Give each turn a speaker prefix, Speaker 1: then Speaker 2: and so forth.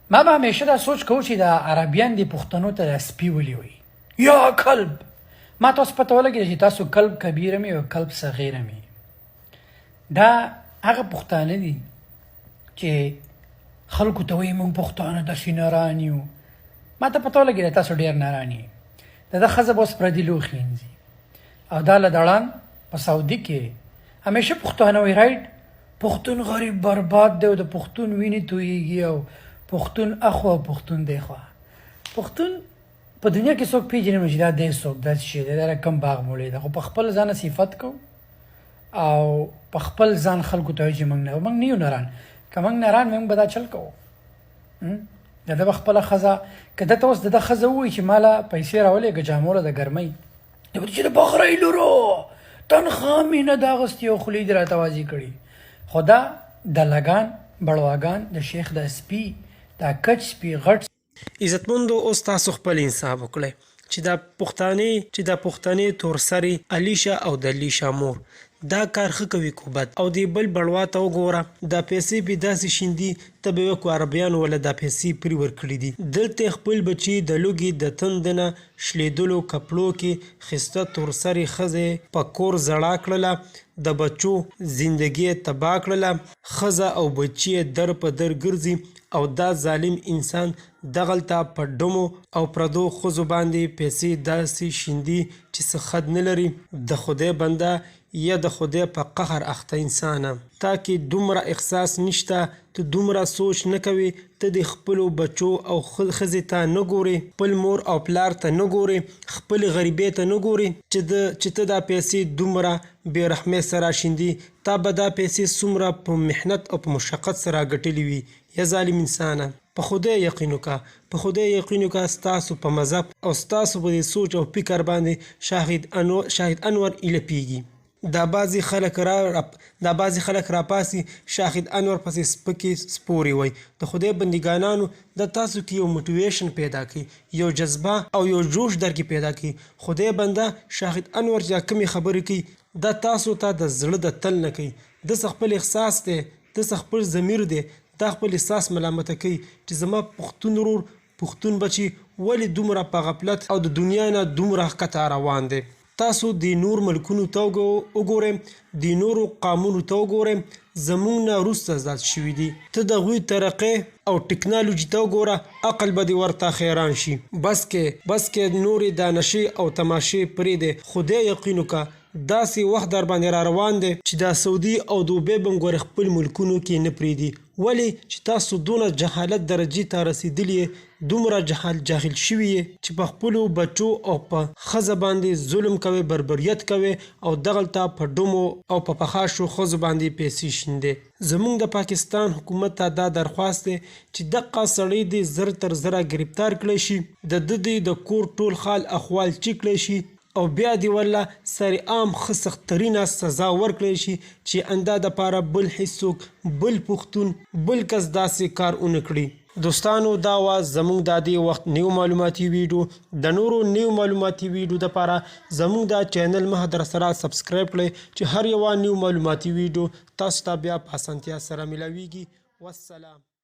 Speaker 1: ما به همیشه دا سوچ کوو چې د عربیان دي پښتنو ته د سپي ولې وایي یا کلب. ما تاسو پته ولګېده چې تاسو کلب کبیره مې او کلب صغیره مې. دا هغه پښتانه دي چې خلکو ته وایي موږ پښتانه داسې ناران یو. ما ته پته ولګېده تاسو ډېر ناران یې. د ده ښځه به اوس پردي لوښي وینځي او دا له دړان په سعودي کې همیشه پښتانه وایي رایټ پښتون غریب برباد دی او د پښتون وینې تویېږي او پښتون اخوا او پښتون دیخوا. پښتون په دنیا کې څوک پیژني نو چې دا دی څوک داسې شی دی دا کم باغ موړی ده خو په خپل ځانه صفت کو او په خپل ځان خلکو ته وایي چې موږ نه یو ناران. که موږ ناران موږ به دا چل کوو. د ده به خپله ښځه که ده ته اوس د ده ښځه ووایي چې ماله پیسې راولېږه جامو له د ګرمۍ د به چې د بخرۍ لورو تنخوا مې نه ده اخیستې او خولې دې راته وازې کړي. خو دا دلګان بړواګان د شیخ د سپي دا کچ سپي غټ
Speaker 2: عزتمندو اوس تاسو خپل انصاف وکړئ چې دا پښتنې تورسرې علیشه او د لیشه مور دا کار ښه کوي کو بد او دی بل بړوا ته وګوره دا پیسې به داسې شیندي ته به وکو عربیان ولا دا پیسې پرې ورکړي دي. دلته خپل بچي د لوګي د تند نه شلیدلو کپړو کې خسته تورسرې ښځې په کور زړه کړله د بچو زندگی تباه کړله. ښځه او بچي در په در ګرځي او دا ظالم انسان دغلته په ډمو او پردو ښځو باندې پیسې داسې شیندي چې څه خد نه لري. د خدای بنده یا د خدای په قهر اخته انسانه تا کې دومره احساس نشته ته دومره سوچ نه کوي ته د خپلو بچو او ښځې ته نه ګورې خپل مور او پلار ته نه ګورې خپل غریبۍ ته نه ګورې چې ته دا پیسې دومره بې رحمۍ سره شیندي تا به دا پیسې څومره په محنت او په مشقت سره ګټلې وي. یا ظالم انسانه په خدای یقین وکړه ستاسو په مذهب او ستاسو په دې سوچ او فکر باندې شاهد انور ایله دا بعضی خلک راپاسي شاهد انور پسې سپکې سپورې وای. د خدای بندګانانو د تاسو کې یو موټیویشن پیدا کړي یو جذبه او یو جوش در کې پیدا کړي. خدای بنده شاهد انور چې کمې خبرې کوي دا تاسو ته د زړه د تل نه کوي د خپل احساس دی د خپل ضمیر دی دا خپل احساس ملامته کوي چې زما پښتون ورور پښتون بچي ولې دومره په غفلت او د دنیا نه دومره ښکته روان دی. تاسو د نور ملکونو ته وګورئ د نورو قامونو ته وګورئ زمونږ نه وروسته زیات شوي دي. ته د هغوی ترقۍ او ټکنالوژي ته وګوره عقل به دې ورته حیران شي. بس کې نورې دا نشې او تماشې پرېږدې. خدای یقین وکړه داسې وخت در باندې را روان دی چې دا سعودي او دوبۍ به هم ګورې خپل ملکونو کې نه پرېږدي. ولې چې تاسو دونه جهالت درجې ته رسېدلي یې دومره جاهل شوي یې چې په خپلو بچو او په ښځه باندې ظلم کوئ بربریت کوئ او دغلته په ډمو او په پخاشو ښځو باندې پیسې شیندې. زموږ د پاکستان حکومت ته دا درخواست دی چې دغه سړی دې زر تر زره ګرفتار کړی شي د ده د کور ټول حال احوال چیک کړی شي او بیا دی والله سر عام ښه سخترینه سزا ورکړی شي چې انده دپاره بل هیڅوک بل پښتون بل کس داسې کار ونه کړي. دوستانو دا وه زموږ د دې وخت نیو معلوماتي ویډیو. د نورو نیو معلوماتي ویډیو دپاره زموږ دا چینل مه در سره سبسکرایب کړئ چې هر یوه نیو معلوماتي ویډیو تاسو ته بیا په اسانتیا سره میلاویږي. والسلام.